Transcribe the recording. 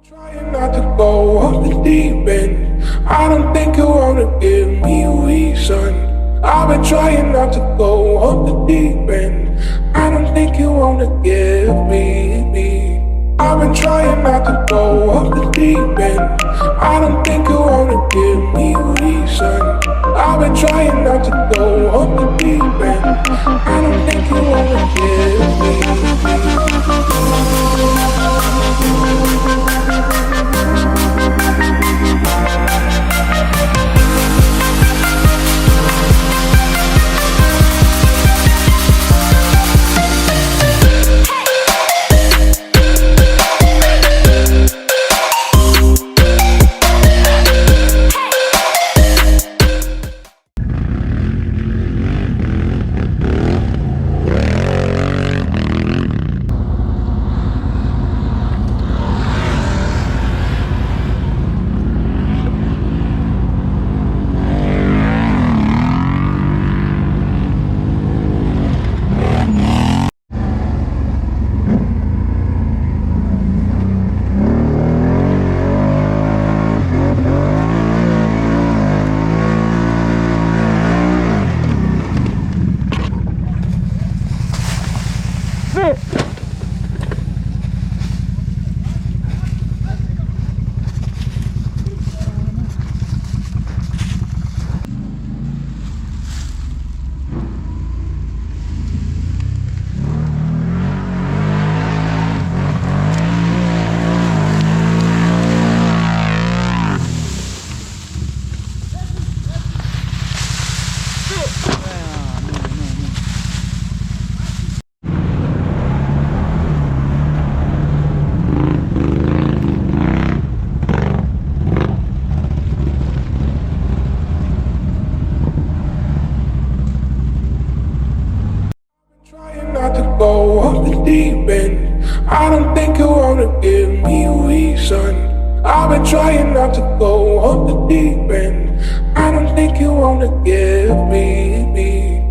Trying not to go off the deep end. I don't think you wanna give me a reason. I've been trying not to go off the deep end. I don't think you wanna give me. I've been trying not to go off the deep end. I don't think you wanna give me a reason. I've been trying not to go off the deep end. I don't think you wanna give me. Not to go off the deep end. I don't think you wanna give me a reason. I've been trying not to go off the deep end. I don't think you wanna give me.